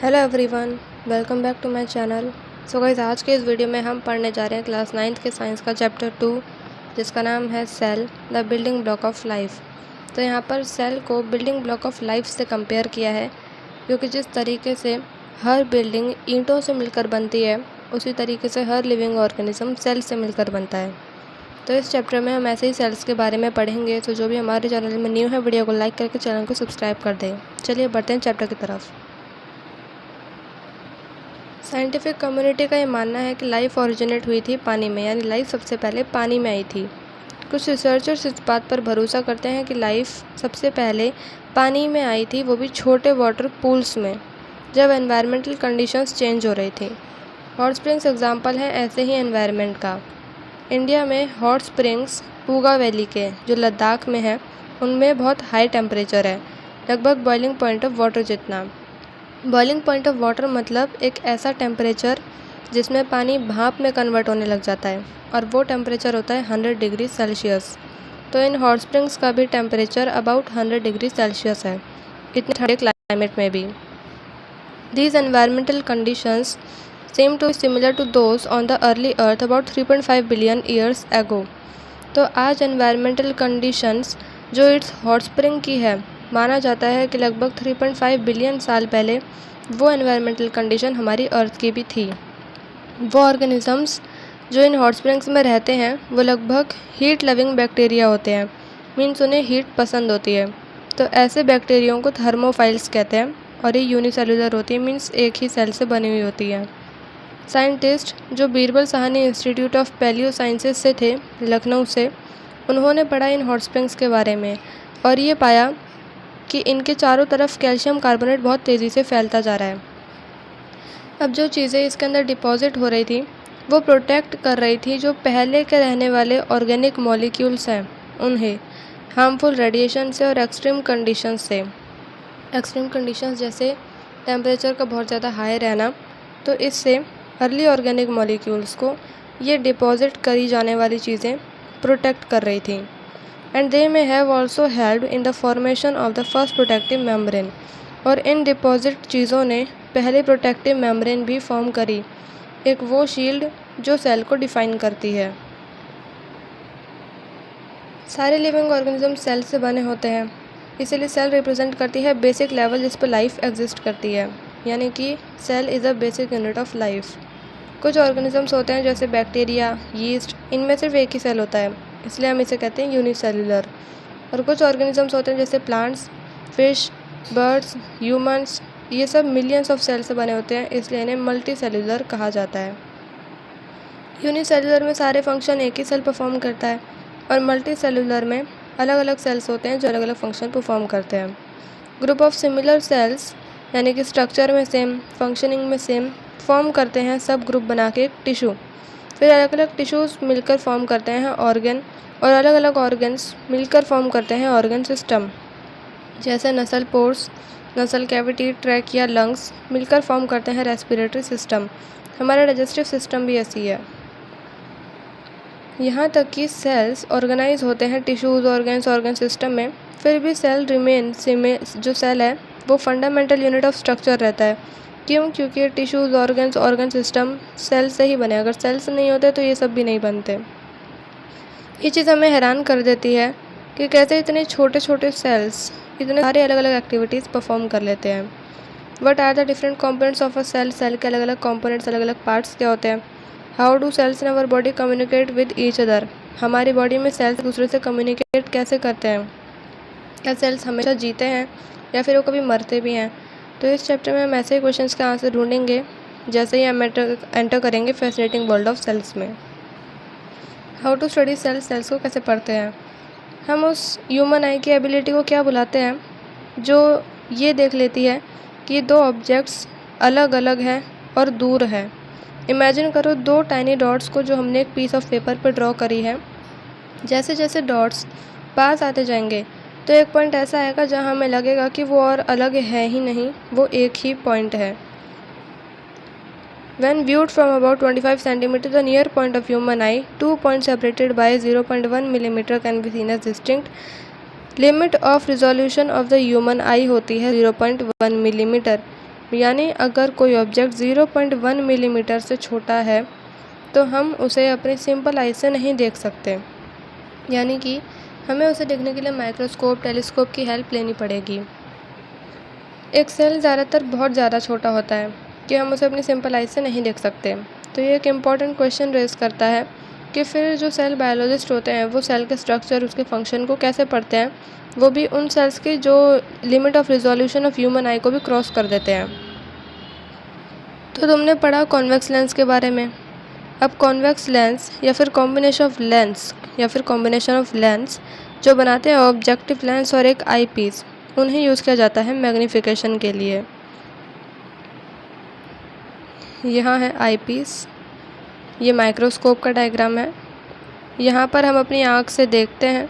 Hello everyone, welcome back to my channel. So guys, आज के इस वीडियो में हम पढ़ने जा रहे हैं क्लास 9th के साइंस का चैप्टर 2, जिसका नाम है cell the building block of life. तो यहाँ पर सेल को बिल्डिंग ब्लॉक ऑफ लाइफ से कंपेयर किया है, क्योंकि जिस तरीके से हर बिल्डिंग ईंटों से मिलकर बनती है, उसी तरीके से हर लिविंग ऑर्गेनिज्म सेल से मिलकर बनता है। तो इस चैप्टर में हम ऐसे ही सेल्स के बारे में पढ़ेंगे। तो जो भी हमारे चैनल में न्यू है, वीडियो को लाइक करके चैनल को सब्सक्राइब कर दें। चलिए बढ़ते हैं चैप्टर की तरफ। साइंटिफिक कम्युनिटी का ये मानना है कि लाइफ ओरिजिनेट हुई थी पानी में, यानी लाइफ सबसे पहले पानी में आई थी। कुछ रिसर्चर्स इस बात पर भरोसा करते हैं कि लाइफ सबसे पहले पानी में आई थी, वो भी छोटे वाटर पूल्स में, जब एनवायरमेंटल कंडीशंस चेंज हो रही थी। हॉट स्प्रिंग्स एग्जाम्पल हैं ऐसे ही एनवायरनमेंट का। इंडिया में हॉट स्प्रिंग्स पूगा वैली के, जो लद्दाख में है, उनमें बहुत हाई टेम्परेचर है, लगभग बॉइलिंग पॉइंट ऑफ वाटर जितना। बॉइलिंग पॉइंट ऑफ वाटर मतलब एक ऐसा टेम्परेचर जिसमें पानी भाप में कन्वर्ट होने लग जाता है, और वो टेम्परेचर होता है 100 डिग्री सेल्सियस। तो इन हॉट स्प्रिंग्स का भी टेम्परेचर अबाउट 100 डिग्री सेल्सियस है, इतने ठंडे क्लाइमेट में भी। These environmental conditions same to similar to those on the early earth about 3.5 billion years ago. तो आज एनवायरमेंटल कंडीशंस जो इट्स हॉट स्प्रिंग की है, माना जाता है कि लगभग 3.5 बिलियन साल पहले वो एनवायरमेंटल कंडीशन हमारी अर्थ की भी थी। वो ऑर्गेनिजम्स जो इन हॉट स्प्रिंग्स में रहते हैं, वो लगभग हीट लविंग बैक्टीरिया होते हैं, मीन्स उन्हें हीट पसंद होती है। तो ऐसे बैक्टीरियों को थर्मोफाइल्स कहते हैं, और ये यूनिसेलुलर होती है, मीन्स एक ही सेल से बनी हुई होती है। साइंटिस्ट जो Birbal Sahni institute of palaeosciences से थे, लखनऊ से, उन्होंने पढ़ा इन हॉट स्प्रिंग्स के बारे में, और ये पाया कि इनके चारों तरफ कैल्शियम कार्बोनेट बहुत तेज़ी से फैलता जा रहा है। अब जो चीज़ें इसके अंदर डिपॉजिट हो रही थी, वो प्रोटेक्ट कर रही थी जो पहले के रहने वाले ऑर्गेनिक मॉलिक्यूल्स हैं, उन्हें हार्मफुल रेडिएशन से और एक्सट्रीम कंडीशंस से। एक्सट्रीम कंडीशंस जैसे टेम्परेचर का बहुत ज़्यादा हाई रहना, तो इससे अर्ली ऑर्गेनिक मॉलिक्यूल्स को ये डिपॉजिट करी जाने वाली चीज़ें प्रोटेक्ट कर रही थी। And they may have also helped in the formation of the first protective membrane. और इन डिपॉजिट चीज़ों ने पहले प्रोटेक्टिव मेम्ब्रेन भी फॉर्म करी, एक वो शील्ड जो सेल को डिफाइन करती है। सारे लिविंग ऑर्गेनिज्म सेल से बने होते हैं, इसीलिए सेल रिप्रेजेंट करती है बेसिक लेवल जिस पर लाइफ एग्जिस्ट करती है, यानी कि cell is a basic unit of life. कुछ ऑर्गेनिजम्स होते हैं जैसे बैक्टीरिया, यीस्ट, इनमें सिर्फ एक ही सेल होता है, इसलिए हम इसे कहते हैं यूनिसेलुलर। और कुछ ऑर्गेनिजम्स होते हैं जैसे प्लांट्स, फिश, बर्ड्स, ह्यूमंस, ये सब मिलियंस ऑफ सेल से बने होते हैं, इसलिए इन्हें मल्टी सेलुलर कहा जाता है। यूनिसेलुलर में सारे फंक्शन एक ही सेल परफॉर्म करता है, और मल्टी सेलुलर में अलग अलग सेल्स होते हैं जो अलग अलग फंक्शन परफॉर्म करते हैं। ग्रुप ऑफ सिमिलर सेल्स, यानी कि स्ट्रक्चर में सेम, फंक्शनिंग में सेम, फॉर्म करते हैं सब ग्रुप बना के एक टिश्यू। फिर अलग अलग टिश्यूज़ मिलकर फॉर्म करते हैं ऑर्गन, और अलग अलग ऑर्गन्स मिलकर फॉर्म करते हैं ऑर्गन सिस्टम, जैसे नसल पोर्स, नसल कैविटी, ट्रैक या लंग्स मिलकर फॉर्म करते हैं रेस्पिरेटरी सिस्टम। हमारा डाइजेस्टिव सिस्टम भी ऐसी है। यहाँ तक कि सेल्स ऑर्गेनाइज होते हैं टिश्यूज़, ऑर्गन्स, ऑर्गन सिस्टम में, फिर भी सेल रिमेन जो सेल है वो फंडामेंटल यूनिट ऑफ स्ट्रक्चर रहता है। क्यों? क्योंकि tissues, organs, organ system cell से ही बने। अगर सेल्स नहीं होते तो ये सब भी नहीं बनते। ये चीज़ हमें हैरान कर देती है कि कैसे इतने छोटे छोटे सेल्स इतने सारे अलग अलग एक्टिविटीज़ परफॉर्म कर लेते हैं। What are the different components of a cell? Cell के अलग अलग कंपोनेंट्स, अलग अलग पार्ट्स क्या होते हैं? How do cells in our body communicate with each other? हमारी बॉडी में सेल्स एक दूसरे से कम्युनिकेट कैसे करते हैं? क्या सेल्स हमेशा जीते हैं या फिर वो कभी मरते भी हैं? तो इस चैप्टर में हम ऐसे ही क्वेश्चंस का आंसर ढूंढेंगे जैसे ही हम एंटर करेंगे फैसिनेटिंग वर्ल्ड ऑफ सेल्स में। How to study cells? Cells को कैसे पढ़ते हैं? हम उस ह्यूमन आई की एबिलिटी को क्या बुलाते हैं जो ये देख लेती है कि दो ऑब्जेक्ट्स अलग अलग हैं और दूर है। इमेजिन करो दो टाइनी डॉट्स को जो हमने एक पीस ऑफ पेपर पर ड्रॉ करी है। जैसे जैसे डॉट्स पास आते जाएंगे तो एक पॉइंट ऐसा आएगा जहाँ हमें लगेगा कि वो और अलग है ही नहीं, वो एक ही पॉइंट है। When viewed from about 25 cm the near point of human eye, 2 points separated by 0.1 mm can be seen as distinct. Limit of resolution of the human eye होती है 0.1 mm. यानी अगर कोई ऑब्जेक्ट 0.1 मिलीमीटर से छोटा है तो हम उसे अपनी सिंपल आई से नहीं देख सकते, यानी कि हमें उसे देखने के लिए माइक्रोस्कोप, टेलीस्कोप की हेल्प लेनी पड़ेगी। एक सेल ज़्यादातर बहुत ज़्यादा छोटा होता है कि हम उसे अपनी सिंपल आई से नहीं देख सकते। तो ये एक इम्पॉर्टेंट क्वेश्चन रेज़ करता है कि फिर जो सेल बायोलॉजिस्ट होते हैं वो सेल के स्ट्रक्चर, उसके फंक्शन को कैसे पढ़ते हैं, वो भी उन सेल्स की जो limit of resolution of human आई को भी क्रॉस कर देते हैं। तो तुमने पढ़ा कॉन्वेक्स लेंस के बारे में। अब कॉन्वेक्स लेंस या फिर कॉम्बिनेशन ऑफ लेंस जो बनाते हैं ऑब्जेक्टिव लेंस और एक आई पीस, उन्हें यूज़ किया जाता है मैग्नीफिकेशन के लिए। यहाँ है आई पीस, ये माइक्रोस्कोप का डायग्राम है। यहाँ पर हम अपनी आँख से देखते हैं।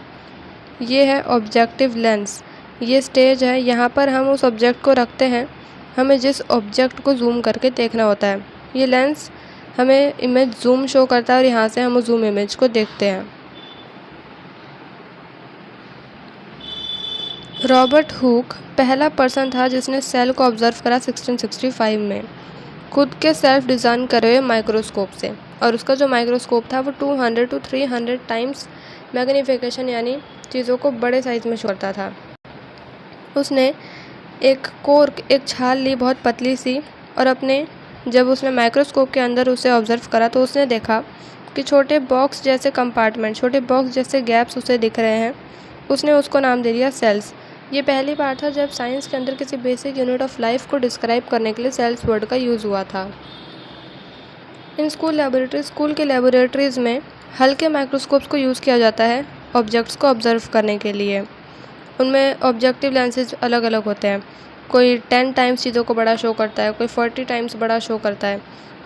ये है ऑब्जेक्टिव लेंस, ये स्टेज है, यहाँ पर हम उस ऑब्जेक्ट को रखते हैं। हमें जिस ऑब्जेक्ट को जूम करके देखना होता है, ये लेंस हमें इमेज जूम शो करता है और यहाँ से हम उस जूम इमेज को देखते हैं। रॉबर्ट हुक पहला पर्सन था जिसने सेल को ऑब्जर्व करा 1665 में, खुद के सेल्फ डिज़ाइन करे हुए माइक्रोस्कोप से। और उसका जो माइक्रोस्कोप था वो 200 to 300 टाइम्स मैग्नीफिकेशन, यानी चीज़ों को बड़े साइज़ में शो करता था। उसने एक छाल ली बहुत पतली सी, और जब उसने माइक्रोस्कोप के अंदर उसे ऑब्जर्व करा तो उसने देखा कि छोटे बॉक्स जैसे कंपार्टमेंट, छोटे बॉक्स जैसे गैप्स उसे दिख रहे हैं। उसने उसको नाम दे दिया सेल्स। ये पहली बार था जब साइंस के अंदर किसी बेसिक यूनिट ऑफ लाइफ को डिस्क्राइब करने के लिए सेल्स वर्ड का यूज़ हुआ था। इन स्कूल के लेबोरेटरीज़ में हल्के माइक्रोस्कोप्स को यूज़ किया जाता है ऑब्जेक्ट्स को ऑब्जर्व करने के लिए। उनमें ऑब्जेक्टिव लेंसेज अलग अलग होते हैं, कोई 10 टाइम्स चीज़ों को बड़ा शो करता है, कोई 40 टाइम्स बड़ा शो करता है,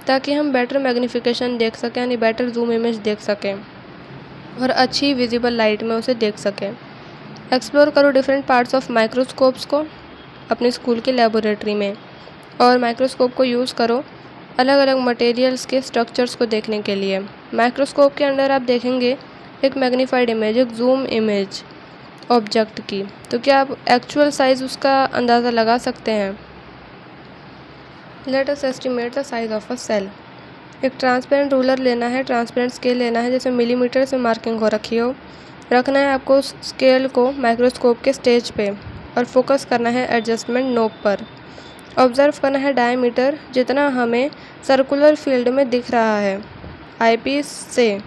ताकि हम बेटर मैग्नीफिकेशन देख सकें, यानी बेटर जूम इमेज देख सकें और अच्छी विजिबल लाइट में उसे देख सकें। एक्सप्लोर करो डिफरेंट पार्ट्स ऑफ माइक्रोस्कोप्स को अपने स्कूल के लेबोरेटरी में, और माइक्रोस्कोप को यूज़ करो अलग अलग मटेरियल्स के स्ट्रक्चर्स को देखने के लिए। माइक्रोस्कोप के अंदर आप देखेंगे एक मैग्नीफाइड इमेज, एक जूम इमेज ऑब्जेक्ट की। तो क्या आप एक्चुअल साइज़ उसका अंदाज़ा लगा सकते हैं? Let us estimate the size of a cell. एक ट्रांसपेरेंट रूलर लेना है, ट्रांसपेरेंट स्केल लेना है, जैसे मिलीमीटर से मार्किंग हो रखी हो। रखना है आपको उस स्केल को माइक्रोस्कोप के स्टेज पे, और फोकस करना है एडजस्टमेंट नोब पर। ऑब्ज़र्व करना है डायमीटर जितना हमें सर्कुलर फील्ड में दिख रहा है आईपीस से।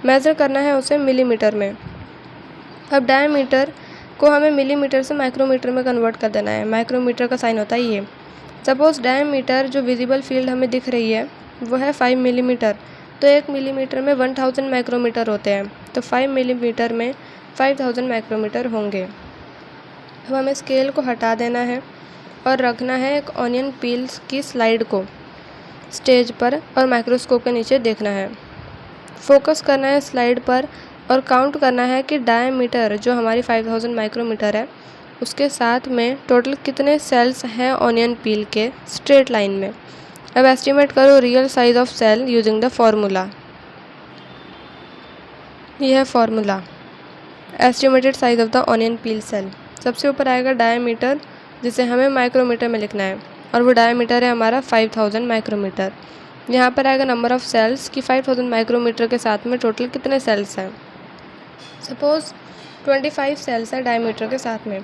मेज़र करना है उसे मिलीमीटर में। अब डायमीटर को हमें मिलीमीटर से माइक्रोमीटर में कन्वर्ट कर देना है। माइक्रोमीटर का साइन होता है ये। सपोज़ डायमीटर जो विजिबल फील्ड हमें दिख रही है वो है 5 मिलीमीटर, तो 1 मिलीमीटर में 1000 माइक्रोमीटर होते हैं, तो 5 मिलीमीटर में 5000 माइक्रोमीटर होंगे। अब हमें स्केल को हटा देना है और रखना है एक ऑनियन पील की स्लाइड को स्टेज पर, और माइक्रोस्कोप के नीचे देखना है। फोकस करना है स्लाइड पर और काउंट करना है कि डायमीटर जो हमारी 5000 माइक्रोमीटर है उसके साथ में टोटल कितने सेल्स हैं ऑनियन पील के स्ट्रेट लाइन में। अब एस्टिमेट करो real size of cell using the formula. यह है formula, estimated size of the onion peel cell. सबसे ऊपर आएगा डायमीटर, जिसे हमें माइक्रोमीटर में लिखना है, और वो डायमीटर है हमारा 5000 माइक्रोमीटर। यहाँ पर आएगा नंबर ऑफ़ सेल्स कि 5000 माइक्रोमीटर के साथ में टोटल कितने सेल्स हैं। सपोज़ 25 सेल्स है डायमीटर के साथ में,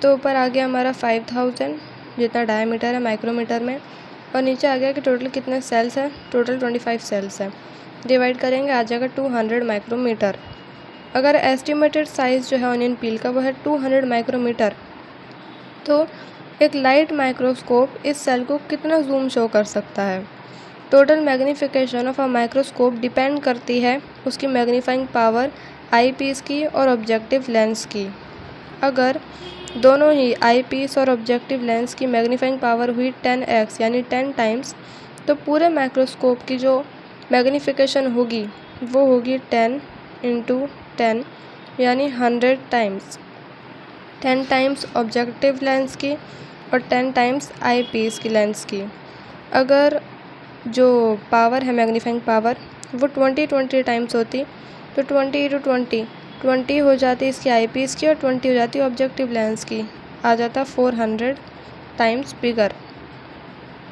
तो ऊपर आ गया हमारा 5000 जितना डायमीटर है माइक्रोमीटर में, और नीचे आ गया कि टोटल कितने सेल्स हैं, टोटल 25 सेल्स हैं। डिवाइड करेंगे आ जाएगा 200 माइक्रोमीटर। अगर एस्टिमेटेड साइज़ जो है ऑनियन पील का वो है 200 माइक्रोमीटर, तो एक लाइट माइक्रोस्कोप इस सेल को कितना जूम शो कर सकता है। Total magnification of a microscope depend करती है उसकी मैग्नीफाइंग पावर आई पीस की और ऑब्जेक्टिव लेंस की। अगर दोनों ही आई पीस और ऑब्जेक्टिव लेंस की मैग्नीफाइंग पावर हुई 10x यानी 10 टाइम्स, तो पूरे माइक्रोस्कोप की जो मैग्नीफिकेशन होगी वो होगी 10 × 10 यानी 100 टाइम्स। 10 टाइम्स ऑब्जेक्टिव लेंस की और 10 टाइम्स आई पीस की लेंस की। अगर जो पावर है मैग्नीफाइंग पावर वो 20 टाइम्स होती, तो 20 × 20 हो जाती इसकी आई पीस की और 20 हो जाती ऑब्जेक्टिव लेंस की, आ जाता 400 टाइम्स बिगर।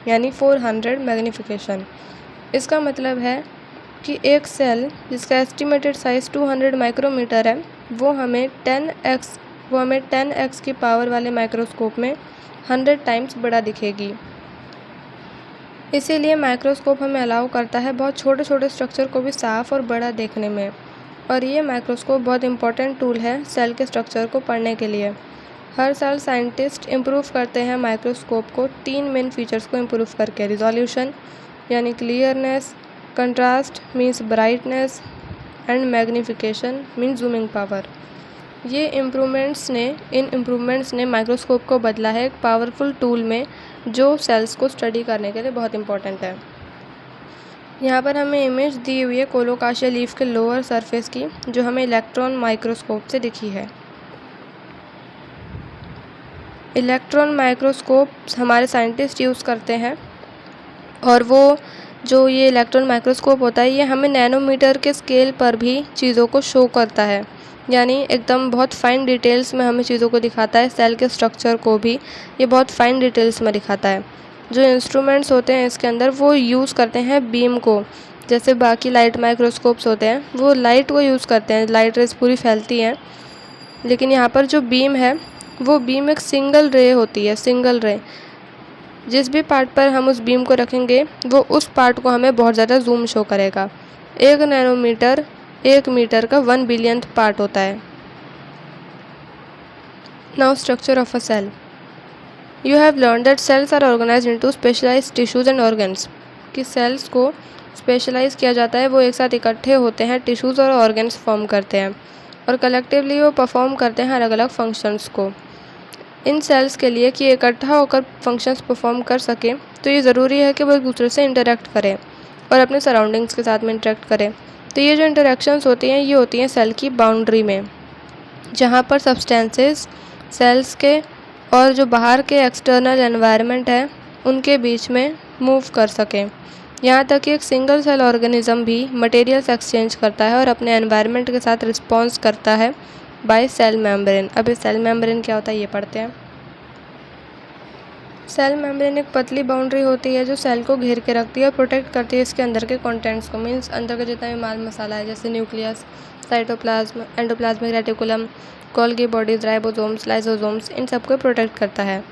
यानी 400 मैग्नीफिकेशन। इसका मतलब है कि एक सेल जिसका एस्टिमेटेड साइज़ 200 माइक्रोमीटर है वो हमें 10x की पावर वाले माइक्रोस्कोप में 100 टाइम्स बड़ा दिखेगी। इसीलिए माइक्रोस्कोप हमें अलाउ करता है बहुत छोटे छोटे स्ट्रक्चर को भी साफ़ और बड़ा देखने में। और ये माइक्रोस्कोप बहुत इंपॉर्टेंट टूल है सेल के स्ट्रक्चर को पढ़ने के लिए। हर साल साइंटिस्ट इम्प्रूव करते हैं माइक्रोस्कोप को 3 मेन फीचर्स को इम्प्रूव करके। रिजोल्यूशन यानी clearness, contrast means brightness and magnification means zooming power. इन इम्प्रूवमेंट्स ने माइक्रोस्कोप को बदला है एक पावरफुल टूल में जो सेल्स को स्टडी करने के लिए बहुत इंपॉर्टेंट है। यहाँ पर हमें इमेज दी हुई है कोलोकाशिया लीफ के लोअर सरफेस की, जो हमें इलेक्ट्रॉन माइक्रोस्कोप से दिखी है। इलेक्ट्रॉन माइक्रोस्कोप हमारे साइंटिस्ट यूज़ करते हैं और वो जो ये इलेक्ट्रॉन माइक्रोस्कोप होता है ये हमें नैनोमीटर के स्केल पर भी चीज़ों को शो करता है, यानी एकदम बहुत फाइन डिटेल्स में हमें चीज़ों को दिखाता है। सेल के स्ट्रक्चर को भी ये बहुत फाइन डिटेल्स में दिखाता है। जो इंस्ट्रूमेंट्स होते हैं इसके अंदर वो यूज़ करते हैं बीम को, जैसे बाकी लाइट माइक्रोस्कोप्स होते हैं वो लाइट को यूज़ करते हैं, लाइट रेज पूरी फैलती हैं। लेकिन यहाँ पर जो बीम है वो बीम एक सिंगल रे होती है, सिंगल रे। जिस भी पार्ट पर हम उस बीम को रखेंगे वो उस पार्ट को हमें बहुत ज़्यादा जूम शो करेगा। 1 नैनोमीटर 1 मीटर का 1 बिलियंथ पार्ट होता है। Now structure of a cell. You have learn that cells are organised into specialised tissues and organs. कि सेल्स को स्पेशलाइज किया जाता है, वो एक साथ इकट्ठे होते हैं, टिश्यूज़ और ऑर्गन्स फॉर्म करते हैं और कलेक्टिवली वो परफॉर्म करते हैं अलग अलग फंक्शंस को। इन सेल्स के लिए कि इकट्ठा होकर फंक्शंस परफॉर्म कर सके तो ये ज़रूरी है कि वो एक दूसरे से इंटरेक्ट करें और अपने सराउंडिंग्स के साथ में इंटरेक्ट करें। तो ये जो इंटरेक्शंस होती हैं ये होती हैं सेल की बाउंड्री में, जहाँ पर सब्सटेंसेस सेल्स के और जो बाहर के एक्सटर्नल एनवायरनमेंट है उनके बीच में मूव कर सकें। यहाँ तक कि एक सिंगल सेल ऑर्गेनिज्म भी मटेरियल्स एक्सचेंज करता है और अपने एनवायरनमेंट के साथ रिस्पॉन्स करता है बाय सेल मेम्ब्रेन। अब ये सेल मेम्ब्रेन क्या होता है ये पढ़ते हैं। सेल मेम्ब्रेन एक पतली बाउंड्री होती है जो सेल को घेर के रखती है और प्रोटेक्ट करती है इसके अंदर के कंटेंट्स को, मीन्स अंदर का जितना भी माल मसाला है जैसे nucleus, cytoplasm, endoplasmic reticulum, Golgi bodies, ribosomes, lysosomes, इन सबको प्रोटेक्ट करता है।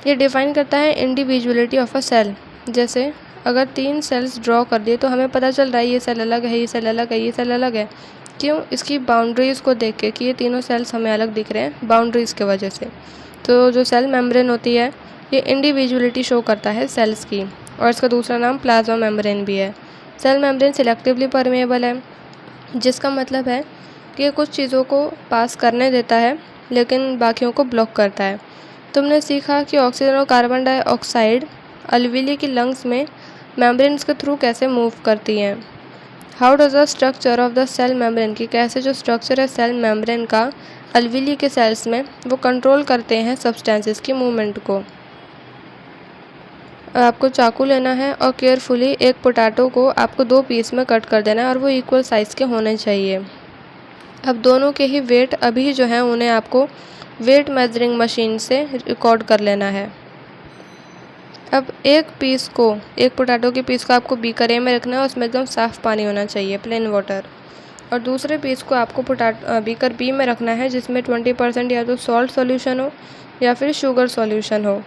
ये डिफाइन करता है इंडिविजुअलिटी ऑफ अ सेल। जैसे अगर 3 सेल्स ड्रॉ कर दिए तो हमें पता चल रहा है ये सेल अलग है, ये सेल अलग है, ये सेल अलग है। क्यों? इसकी बाउंड्रीज़ को देख के कि ये तीनों सेल्स हमें अलग दिख रहे हैं बाउंड्रीज़ की वजह से। तो जो सेल मेम्ब्रेन होती है ये इंडिविजुअलिटी शो करता है सेल्स की, और इसका दूसरा नाम प्लाज्मा मेम्ब्रेन भी है। सेल मेम्ब्रेन सिलेक्टिवली परमेएबल है, जिसका मतलब है कि ये कुछ चीज़ों को पास करने देता है लेकिन बाकियों को ब्लॉक करता है। तुमने सीखा कि ऑक्सीजन और कार्बन डाइऑक्साइड अलवेली की लंग्स में मेम्ब्रेन्स के थ्रू कैसे मूव करती हैं। How does the structure of the cell membrane, की कैसे जो स्ट्रक्चर है सेल मेम्ब्रेन का अलवेली के सेल्स में वो कंट्रोल करते हैं सब्सटेंसेस की मूवमेंट को। अब आपको चाकू लेना है और केयरफुली एक पोटैटो को आपको 2 पीस में कट कर देना है और वो इक्वल साइज़ के होने चाहिए। अब दोनों के ही वेट अभी जो है उन्हें आपको वेट मेजरिंग मशीन से रिकॉर्ड कर लेना है। अब एक पोटैटो के पीस को आपको बीकर ए में रखना है, उसमें एकदम साफ़ पानी होना चाहिए, प्लेन वाटर। और दूसरे पीस को आपको बीकर बी में रखना है जिसमें 20% या तो सॉल्ट सॉल्यूशन हो या फिर शुगर सॉल्यूशन हो।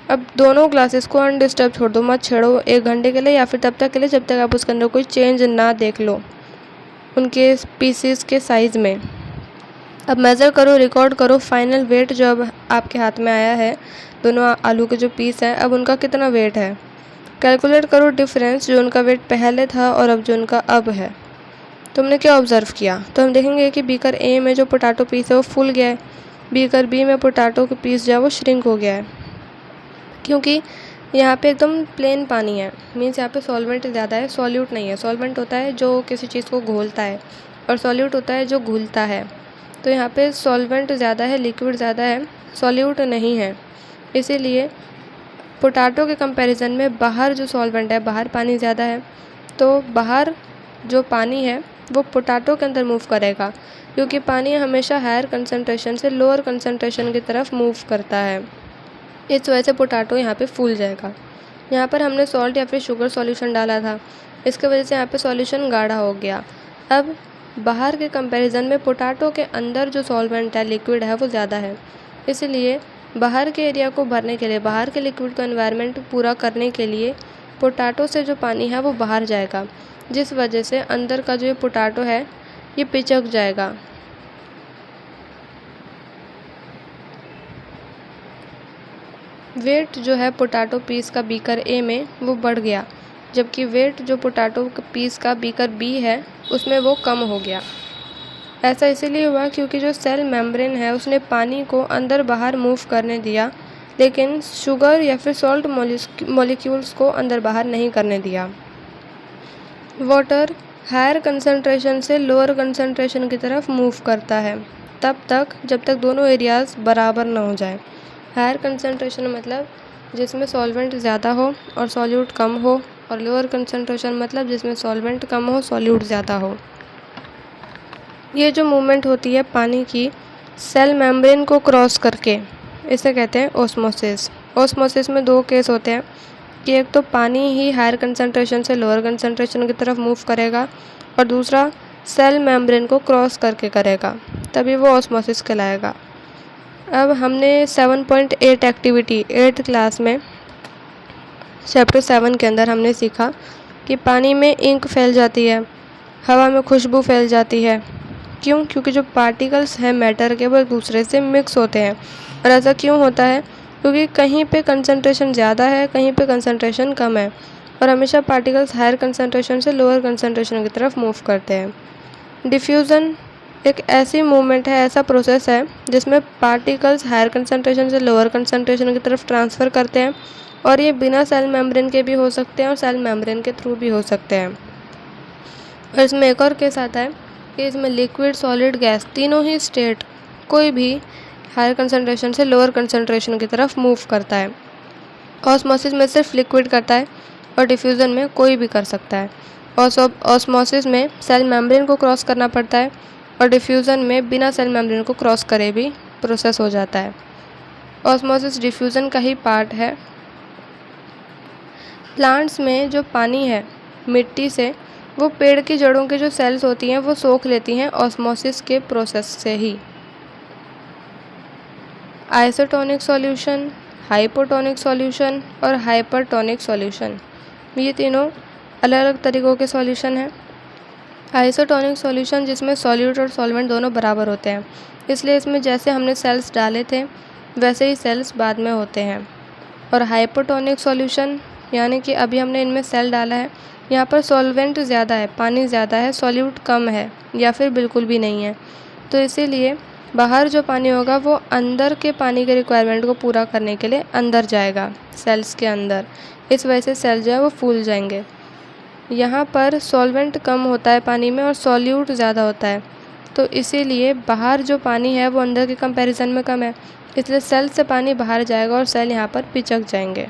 अब दोनों ग्लासेस को अनडिस्टर्ब छोड़ दो, मत छेड़ो 1 घंटे के लिए या फिर तब तक के लिए जब तक आप उसके अंदर कोई चेंज ना देख लो उनके पीसेस के साइज़ में। अब मेज़र करो, रिकॉर्ड करो फाइनल वेट जो अब आपके हाथ में आया है, दोनों आलू के जो पीस हैं अब उनका कितना वेट है। कैलकुलेट करो डिफरेंस जो उनका वेट पहले था और अब जो उनका अब है। तुमने क्या ऑब्ज़र्व किया? तो हम देखेंगे कि बीकर ए में जो पोटैटो पीस है वो फुल गया है, बीकर बी में पोटैटो के पीस जो है वो श्रिंक हो गया है, क्योंकि यहाँ पे एकदम प्लेन पानी है, मीन्स यहाँ पे सॉल्वेंट ज़्यादा है, सॉल्यूट नहीं है। सॉल्वेंट होता है जो किसी चीज़ को घोलता है और सॉल्यूट होता है जो घुलता है। तो यहाँ पे सॉल्वेंट ज़्यादा है, लिक्विड ज़्यादा है, सॉल्यूट नहीं है। इसीलिए पोटैटो के कंपैरिजन में बाहर जो सॉल्वेंट है, बाहर पानी ज़्यादा है, तो बाहर जो पानी है वो पोटैटो के अंदर मूव करेगा, क्योंकि पानी हमेशा हायर कंसंट्रेशन से लोअर कंसंट्रेशन की तरफ मूव करता है। इस वजह से पोटैटो यहाँ पे फूल जाएगा। यहाँ पर हमने सॉल्ट या फिर शुगर सॉल्यूशन डाला था, इसके वजह से यहाँ पे सॉल्यूशन गाढ़ा हो गया। अब बाहर के कंपैरिजन में पोटैटो के अंदर जो सॉल्वेंट है, लिक्विड है, वो ज़्यादा है, इसलिए बाहर के एरिया को भरने के लिए, बाहर के लिक्विड का एनवायरनमेंट पूरा करने के लिए पोटैटो से जो पानी है वो बाहर जाएगा, जिस वजह से अंदर का जो ये पोटैटो है ये पिचक जाएगा। वेट जो है पोटैटो पीस का बीकर ए में वो बढ़ गया, जबकि वेट जो पोटैटो पीस का बीकर बी है उसमें वो कम हो गया। ऐसा इसीलिए हुआ क्योंकि जो सेल मेम्ब्रेन है उसने पानी को अंदर बाहर मूव करने दिया, लेकिन शुगर या फिर सॉल्ट मॉलिक्यूल्स को अंदर बाहर नहीं करने दिया। वाटर हायर कंसंट्रेशन से लोअर कंसंट्रेशन की तरफ मूव करता है तब तक जब तक दोनों एरियाज़ बराबर ना हो जाए। हायर कंसंट्रेशन मतलब जिसमें सॉल्वेंट ज़्यादा हो और सॉल्यूट कम हो, और लोअर कंसंट्रेशन मतलब जिसमें सॉल्वेंट कम हो, सॉल्यूट ज़्यादा हो। ये जो मूवमेंट होती है पानी की सेल मेम्ब्रेन को क्रॉस करके, इसे कहते हैं ऑस्मोसिस। ऑस्मोसिस में दो केस होते हैं कि एक तो पानी ही हायर कंसंट्रेशन से लोअर कंसंट्रेशन की तरफ मूव करेगा और दूसरा सेल मेम्ब्रेन को क्रॉस करके करेगा, तभी वो ऑस्मोसिस कहलाएगा। अब हमने 7.8 एक्टिविटी 8th क्लास में चैप्टर 7 के अंदर हमने सीखा कि पानी में इंक फैल जाती है, हवा में खुशबू फैल जाती है। क्यों? क्योंकि जो पार्टिकल्स हैं मैटर के वो एक दूसरे से मिक्स होते हैं। और ऐसा क्यों होता है? क्योंकि कहीं पे कंसंट्रेशन ज़्यादा है, कहीं पे कंसंट्रेशन कम है, और हमेशा पार्टिकल्स हायर कंसंट्रेशन से लोअर कंसंट्रेशन की तरफ मूव करते हैं। डिफ्यूज़न एक ऐसी मूवमेंट है, ऐसा प्रोसेस है जिसमें पार्टिकल्स हायर कंसंट्रेशन से लोअर कंसंट्रेशन की तरफ ट्रांसफ़र करते हैं, और ये बिना सेल मेम्ब्रेन के भी हो सकते हैं और सेल मेम्ब्रेन के थ्रू भी हो सकते हैं। और इसमें एक और केस आता है कि इसमें लिक्विड, सॉलिड, गैस तीनों ही स्टेट कोई भी हायर कंसंट्रेशन से लोअर कंसंट्रेशन की तरफ मूव करता है। ऑस्मोसिस में सिर्फ लिक्विड करता है और डिफ्यूज़न में कोई भी कर सकता है। ऑस्मोसिस में सेल मेम्ब्रेन को क्रॉस करना पड़ता है और डिफ्यूज़न में बिना सेल मेम्ब्रेन को क्रॉस करे भी प्रोसेस हो जाता है। ऑस्मोसिस डिफ्यूज़न का ही पार्ट है। प्लांट्स में जो पानी है मिट्टी से, वो पेड़ की जड़ों की जो सेल्स होती हैं वो सोख लेती हैं ऑस्मोसिस के प्रोसेस से ही। आइसोटोनिक सॉल्यूशन, हाइपोटोनिक सॉल्यूशन और हाइपरटोनिक सॉल्यूशन, ये तीनों अलग अलग तरीक़ों के सॉल्यूशन हैं। आइसोटोनिक सॉल्यूशन जिसमें सॉल्यूट और सॉल्वेंट दोनों बराबर होते हैं, इसलिए इसमें जैसे हमने सेल्स डाले थे वैसे ही सेल्स बाद में होते हैं। और हाइपोटोनिक सॉल्यूशन यानी कि अभी हमने इनमें सेल डाला है, यहाँ पर सॉल्वेंट ज़्यादा है, पानी ज़्यादा है, सॉल्यूट कम है या फिर बिल्कुल भी नहीं है, तो इसीलिए बाहर जो पानी होगा वो अंदर के पानी के रिक्वायरमेंट को पूरा करने के लिए अंदर जाएगा, सेल्स के अंदर। इस वजह से सेल जो है वो फूल जाएंगे। यहाँ पर सॉल्वेंट कम होता है पानी में और सॉल्यूट ज़्यादा होता है, तो इसीलिए बाहर जो पानी है वो अंदर के कंपैरिजन में कम है, इसलिए सेल से पानी बाहर जाएगा और सेल यहाँ पर पिचक जाएंगे।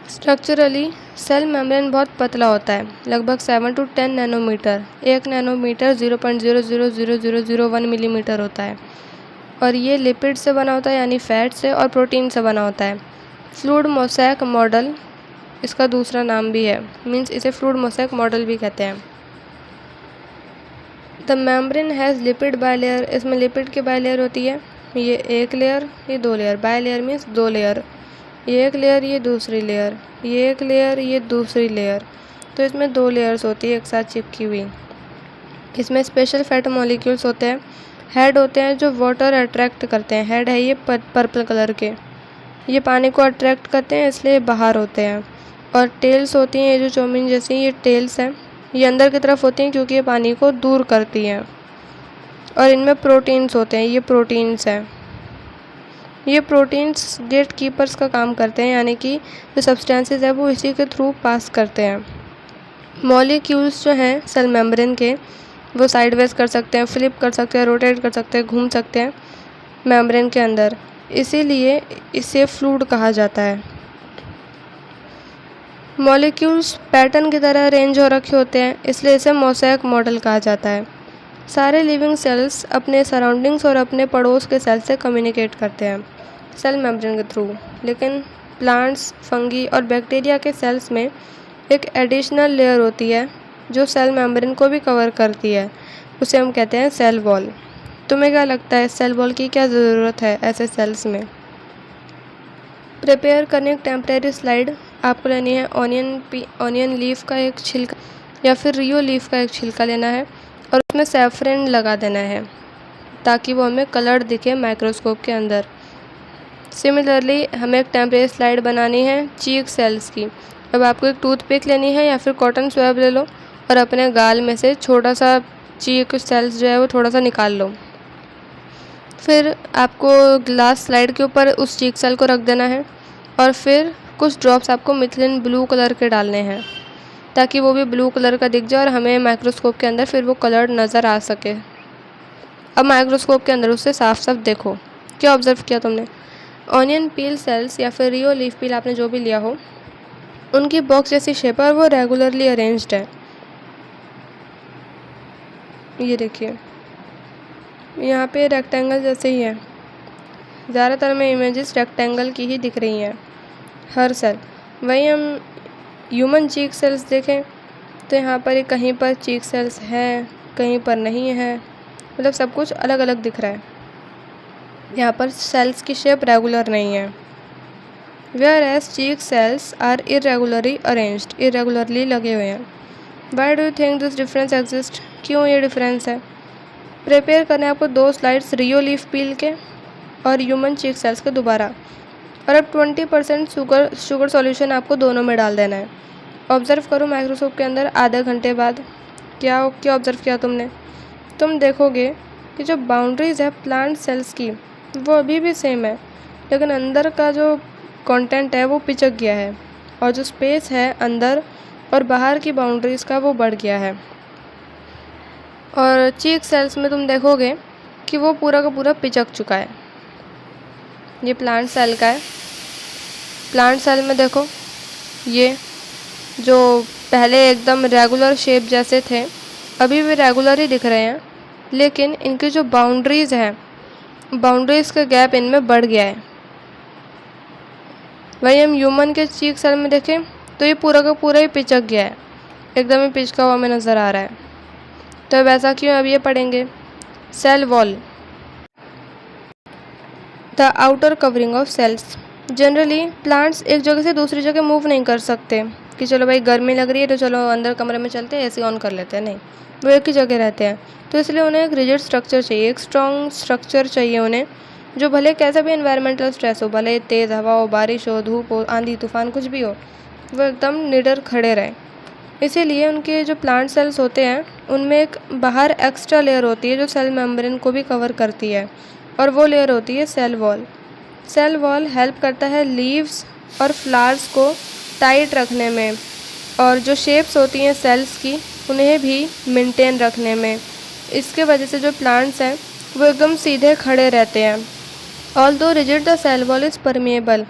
स्ट्रक्चरली सेल मेम्ब्रेन बहुत पतला होता है, लगभग 7 to 10 नैनोमीटर। 1 नैनोमीटर 0.00001 मिलीमीटर होता है, और ये लिपिड से बना होता है यानी फैट से, और प्रोटीन से बना होता है। फ्लूइड मोज़ेक मॉडल इसका दूसरा नाम भी है, मीन्स इसे फ्लूइड मोज़ेक मॉडल भी कहते हैं। The membrane has lipid bilayer, इसमें लिपिड की बायलेयर होती है, ये एक लेयर, ये दो लेयर। बायलेयर मीन्स दो लेयर, ये एक लेयर, ये दूसरी लेयर, ये एक लेयर, ये दूसरी लेयर, तो इसमें दो लेयर्स होती है एक साथ चिपकी हुई। इसमें स्पेशल फैट मॉलिक्यूल्स होते हैं। हेड होते हैं जो वाटर अट्रैक्ट करते हैं, हेड है ये पर्पल कलर के, ये पानी को अट्रैक्ट करते हैं इसलिए बाहर होते हैं। और टेल्स होती हैं, ये जो चौमिन जैसी ये टेल्स हैं, ये अंदर की तरफ होती हैं क्योंकि ये पानी को दूर करती हैं। और इनमें प्रोटीन्स होते हैं, ये प्रोटीन्स हैं। ये प्रोटीन्स गेट कीपर्स का काम करते हैं, यानी कि जो सब्सटेंसेस है वो इसी के थ्रू पास करते हैं। मॉलिक्यूल्स जो हैं सेल मेम्ब्रेन के, वो साइडवेज कर सकते हैं, फ्लिप कर सकते हैं, रोटेट कर सकते हैं, घूम सकते हैं मेम्ब्रेन के अंदर, इसीलिए इसे फ्लूइड कहा जाता है। मॉलिक्यूल्स पैटर्न की तरह अरेंज हो रखे होते हैं, इसलिए इसे मोज़ेक मॉडल कहा जाता है। सारे लिविंग सेल्स अपने सराउंडिंग्स और अपने पड़ोस के सेल से कम्युनिकेट करते हैं। सेल मेम्ब्रेन के थ्रू। लेकिन प्लांट्स, फंगी और बैक्टीरिया के सेल्स में एक एडिशनल लेयर होती है जो सेल मेम्ब्रेन को भी कवर करती है, उसे हम कहते हैं सेल वॉल। तुम्हें क्या लगता है सेल वॉल की क्या ज़रूरत है ऐसे सेल्स में? प्रिपेयर करने एक टेम्परेरी स्लाइड आपको लेनी है। ऑनियन लीफ का एक छिलका या फिर रियो लीफ का एक छिलका लेना है और उसमें सैफरन लगा देना है ताकि वो हमें कलर्ड दिखे माइक्रोस्कोप के अंदर। सिमिलरली हमें एक टेम्परेरी स्लाइड बनानी है चीक सेल्स की। अब आपको एक टूथपिक लेनी है या फिर कॉटन स्वैब ले लो और अपने गाल में से छोटा सा चीक सेल्स जो है वो थोड़ा सा निकाल लो। फिर आपको ग्लास स्लाइड के ऊपर उस चीक सेल को रख देना है और फिर कुछ ड्रॉप्स आपको मिथिलिन ब्लू कलर के डालने हैं ताकि वो भी ब्लू कलर का दिख जाए और हमें माइक्रोस्कोप के अंदर फिर वो कलर नज़र आ सके। अब माइक्रोस्कोप के अंदर उससे साफ साफ देखो। क्या ऑब्जर्व किया तुमने? ऑनियन पील सेल्स या फिर रियो लीफ पील आपने जो भी लिया हो, उनकी बॉक्स जैसी शेप है और वो रेगुलरली अरेंज्ड है। ये देखिए यहाँ पे रेक्टेंगल जैसे ही है। ज़्यादातर में इमेजेस रेक्टेंगल की ही दिख रही हैं हर सेल। वही हम ह्यूमन चीक सेल्स देखें तो यहाँ पर कहीं पर चीक सेल्स हैं, कहीं पर नहीं है, मतलब सब कुछ अलग अलग दिख रहा है। यहाँ पर सेल्स की शेप रेगुलर नहीं है। Whereas cheek cells are irregularly arranged, irregularly लगे हुए हैं। Why do you think this difference exist? क्यों ये डिफरेंस है? प्रिपेयर करने आपको 2 स्लाइड्स रियो लीफ पील के और ह्यूमन चीक सेल्स के दोबारा, और अब 20% शुगर सॉल्यूशन आपको दोनों में डाल देना है। ऑब्ज़र्व करो माइक्रोस्कोप के अंदर आधे घंटे बाद क्या ऑब्ज़र्व किया तुमने? तुम देखोगे कि जो बाउंड्रीज़ है प्लांट सेल्स की वो अभी भी सेम है, लेकिन अंदर का जो कंटेंट है वो पिचक गया है और जो स्पेस है अंदर और बाहर की बाउंड्रीज़ का वो बढ़ गया है। और चीक सेल्स में तुम देखोगे कि वो पूरा का पूरा पिचक चुका है। ये प्लांट सेल का है। प्लांट सेल में देखो ये जो पहले एकदम रेगुलर शेप जैसे थे अभी भी रेगुलर ही दिख रहे हैं, लेकिन इनकी जो बाउंड्रीज़ हैं, बाउंड्रीज़ का गैप इनमें बढ़ गया है। वही हम ह्यूमन के चीक सेल में देखें तो ये पूरा का पूरा ही पिचक गया है, एकदम ही पिचका हुआ हमें नज़र आ रहा है। तो अब ऐसा क्यों? अब ये पढ़ेंगे cell wall. The outer covering of cells. Generally plants एक जगह से दूसरी जगह मूव नहीं कर सकते कि चलो भाई गर्मी लग रही है तो चलो अंदर कमरे में चलते हैं एसी ऑन कर लेते हैं, नहीं, वो एक ही जगह रहते हैं। तो इसलिए उन्हें एक रिजिड स्ट्रक्चर चाहिए, एक स्ट्रॉन्ग स्ट्रक्चर चाहिए उन्हें, जो भले कैसा भी एनवायरमेंटल स्ट्रेस हो, भले तेज़ हवा हो, बारिश हो, धूप हो, आंधी तूफान कुछ भी हो, वो एकदम निडर खड़े रहें। इसीलिए उनके जो प्लांट सेल्स होते हैं उनमें एक बाहर एक्स्ट्रा लेयर होती है जो सेल मेम्ब्रेन को भी कवर करती है, और वो लेयर होती है cell wall. Cell wall help करता है लीव्स और फ्लावर्स को टाइट रखने में, और जो शेप्स होती हैं सेल्स की उन्हें भी मेंटेन रखने में। इसके वजह से जो प्लांट्स हैं वो एकदम सीधे खड़े रहते हैं। Although rigid the cell wall is permeable,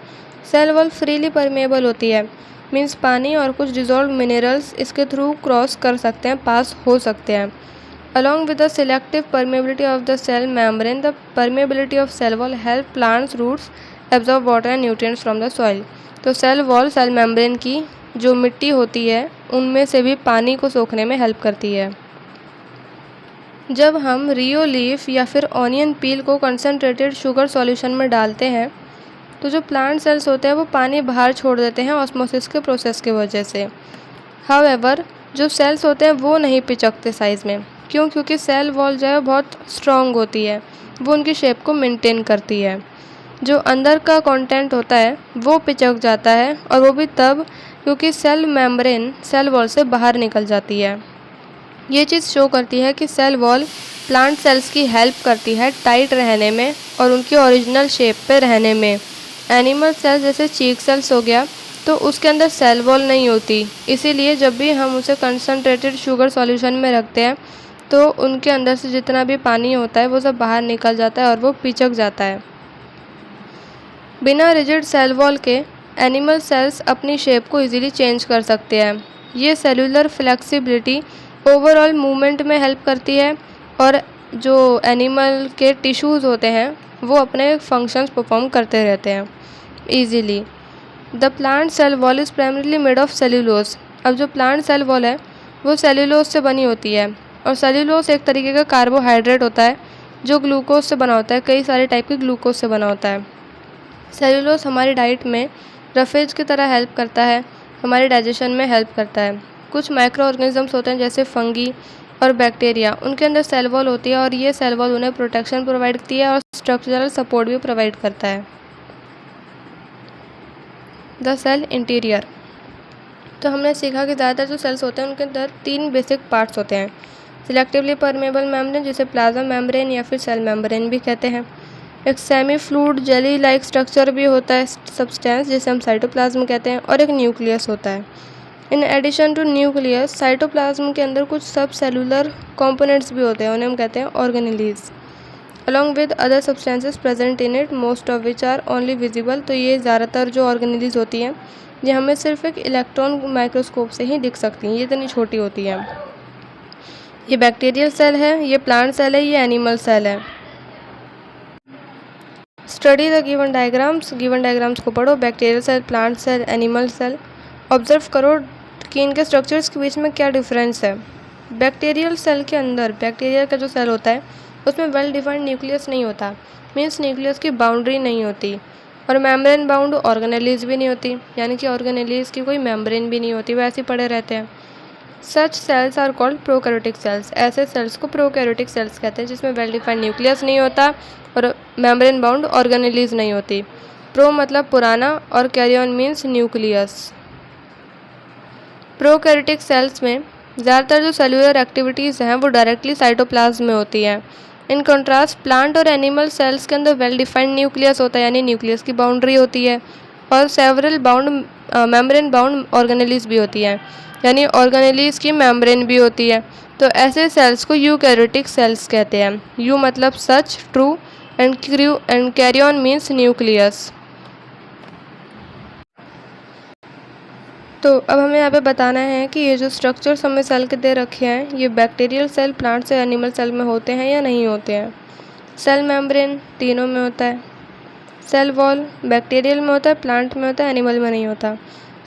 cell wall freely permeable होती है, मीन्स पानी और कुछ डिजॉल्व मिनरल्स इसके थ्रू क्रॉस कर सकते हैं, पास हो सकते हैं। Along with the selective permeability of the cell membrane, the permeability of cell wall help plants roots absorb water and nutrients from the soil. तो सेल वॉल सेल मेम्ब्रेन की जो मिट्टी होती है उनमें से भी पानी को सोखने में हेल्प करती है। जब हम रियो लीफ या फिर ऑनियन पील को कंसनट्रेटेड शुगर सॉल्यूशन में डालते हैं तो जो प्लांट सेल्स होते हैं वो पानी बाहर छोड़ देते हैं ऑस्मोसिस के प्रोसेस की वजह से। हाउएवर जो सेल्स होते हैं वो नहीं पिचकते साइज़ में। क्यों? क्योंकि सेल वॉल जो है बहुत स्ट्रॉन्ग होती है, वो उनकी शेप को मेंटेन करती है। जो अंदर का कंटेंट होता है वो पिचक जाता है, और वो भी तब क्योंकि सेल मेम्ब्रेन सेल वॉल से बाहर निकल जाती है। ये चीज़ शो करती है कि सेल वॉल प्लांट सेल्स की हेल्प करती है टाइट रहने में और उनकी ओरिजिनल शेप पे रहने में। एनिमल सेल्स जैसे चीक सेल्स हो गया तो उसके अंदर सेल वॉल नहीं होती, इसीलिए जब भी हम उसे कंसनट्रेटेड शुगर सॉल्यूशन में रखते हैं तो उनके अंदर से जितना भी पानी होता है वो सब बाहर निकल जाता है और वो पिचक जाता है। बिना रिजिड सेल वॉल के एनिमल सेल्स अपनी शेप को इजीली चेंज कर सकते हैं। ये सेलुलर फ्लेक्सिबिलिटी ओवरऑल मूवमेंट में हेल्प करती है और जो एनिमल के टिश्यूज़ होते हैं वो अपने फंक्शंस परफॉर्म करते रहते हैं easily. The plant cell wall is primarily made of cellulose. अब जो प्लांट सेल वॉल है वो सेल्यूलोज से बनी होती है, और सेल्यूलोज एक तरीके का कार्बोहाइड्रेट होता है जो ग्लूकोज से बना होता है, कई सारे टाइप के ग्लूकोज से बना होता है। सेल्यूलोज हमारी डाइट में रफेज की तरह हेल्प करता है, हमारे डाइजेशन में हेल्प करता है। कुछ माइक्रो ऑर्गेनिजम्स होते हैं जैसे फंगी और बैक्टीरिया, उनके अंदर सेल वॉल होती है और ये सेल वॉल उन्हें प्रोटेक्शन प्रोवाइड करती है और स्ट्रक्चरल सपोर्ट भी प्रोवाइड करता है। The cell interior. तो हमने सीखा कि ज़्यादातर जो सेल्स होते हैं उनके अंदर 3 बेसिक पार्ट्स होते हैं। सिलेक्टिवली परमेबल मेम्ब्रेन, जिसे प्लाज्मा मेम्ब्रेन या फिर सेल मेम्ब्रेन भी कहते हैं। एक semi fluid jelly like structure भी होता है सब्सटेंस, जिसे हम साइटोप्लाज्म कहते हैं, और एक न्यूक्लियस होता है। In addition to nucleus, cytoplasm के अंदर कुछ सब सेलुलर कॉम्पोनेंट्स भी होते हैं, उन्हें हम कहते हैं organelles, along with other substances present in it, most of which are only visible. तो ये ज़्यादातर जो ऑर्गेनेलीज होती हैं ये हमें सिर्फ एक इलेक्ट्रॉन माइक्रोस्कोप से ही दिख सकती हैं, ये इतनी छोटी होती हैं। ये बैक्टीरियल सेल है, ये प्लांट सेल है, ये एनिमल सेल है। स्टडी द गिवन डायग्राम्स को पढ़ो, bacterial cell, plant cell, animal cell. Observe करो कि इनके स्ट्रक्चर्स के बीच में क्या डिफरेंस है। बैक्टीरियल सेल के अंदर, बैक्टीरिया का जो सेल होता है उसमें वेल डिफाइंड न्यूक्लियस नहीं होता, मीन्स न्यूक्लियस की बाउंड्री नहीं होती, और मेम्ब्रेन बाउंड ऑर्गेनेलीज भी नहीं होती, यानी कि ऑर्गेनेलीज की कोई मेम्ब्रेन भी नहीं होती, वैसे ही पड़े रहते हैं। Such cells are called prokaryotic cells. ऐसे सेल्स को प्रोकैरियोटिक सेल्स कहते हैं जिसमें वेल डिफाइंड न्यूक्लियस नहीं होता और मेम्ब्रेन बाउंड ऑर्गेनेलीज नहीं होती। प्रो मतलब पुराना और karyon means nucleus. Prokaryotic cells में ज़्यादातर जो सेलुलर एक्टिविटीज़ हैं वो डायरेक्टली साइटोप्लाज्म में होती हैं। इन कंट्रास्ट प्लांट और एनिमल सेल्स के अंदर वेल डिफाइंड न्यूक्लियस होता है, यानी न्यूक्लियस की बाउंड्री होती है, और several bound membrane bound organelles भी होती हैं, यानी ऑर्गेनेलीज की मेम्ब्रेन भी होती है। तो ऐसे सेल्स को यूकैरियोटिक सेल्स कहते हैं। यू मतलब सच, true, and karyon means nucleus. तो अब हमें यहाँ पे बताना है कि ये जो स्ट्रक्चर्स हमें सेल के दे रखे हैं ये बैक्टीरियल सेल, प्लांट से एनिमल सेल में होते हैं या नहीं होते हैं। सेल मेम्ब्रेन तीनों में होता है। सेल वॉल बैक्टीरियल में होता है, प्लांट में होता है, एनिमल में नहीं होता।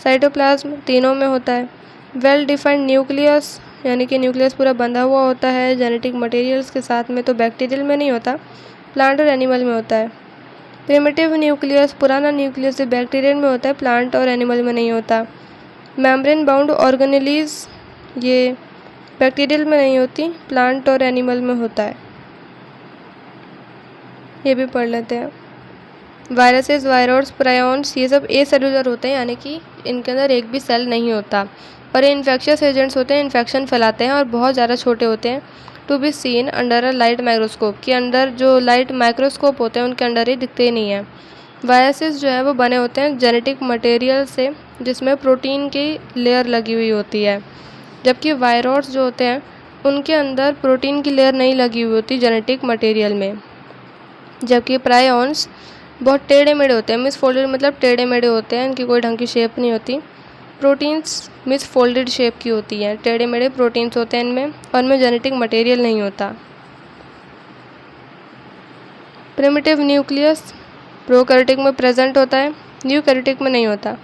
साइटोप्लाज्म तीनों में होता है। वेल डिफाइंड न्यूक्लियस, यानी कि न्यूक्लियस पूरा बंधा हुआ होता है जेनेटिक मटेरियल्स के साथ में, तो बैक्टीरियल में नहीं होता, प्लांट और एनिमल में होता है। प्रिमिटिव न्यूक्लियस, पुराना न्यूक्लियस जो बैक्टीरियल में होता है, प्लांट और एनिमल में नहीं होता। मेम्ब्रेन बाउंड ऑर्गेनेलीज ये बैक्टीरियल में नहीं होती, प्लांट और एनिमल में होता है। ये भी पढ़ लेते हैं। वायरसेस, वायरॉइड्स, प्रायोन्स ये सब ए सेलुलर होते हैं, यानी कि इनके अंदर एक भी सेल नहीं होता, और ये इन्फेक्शियस एजेंट्स होते हैं, इन्फेक्शन फैलाते हैं और बहुत ज़्यादा छोटे होते हैं। To be seen under a light microscope, के अंदर जो लाइट माइक्रोस्कोप होते हैं उनके अंदर ही दिखते ही नहीं हैं। वायरसेस जो है वो बने होते हैं जेनेटिक मटेरियल से, जिसमें प्रोटीन की लेयर लगी हुई होती है, जबकि वायरॉइड्स जो होते हैं उनके अंदर प्रोटीन की लेयर नहीं लगी हुई होती जेनेटिक मटेरियल में। जबकि प्रायोन्स बहुत टेढ़े मेढ़े होते हैं, मिस फोल्डेड मतलब टेढ़े मेढ़े होते हैं, इनकी कोई ढंग की शेप नहीं होती। प्रोटीन्स मिस फोल्डेड शेप की होती हैं, टेढ़े मेढ़े प्रोटीन्स होते हैं इनमें, और इनमें जेनेटिक मटेरियल नहीं होता। प्रिमिटिव न्यूक्लियस प्रोकैरियोटिक में प्रेजेंट होता है, यूकैरियोटिक में नहीं होता।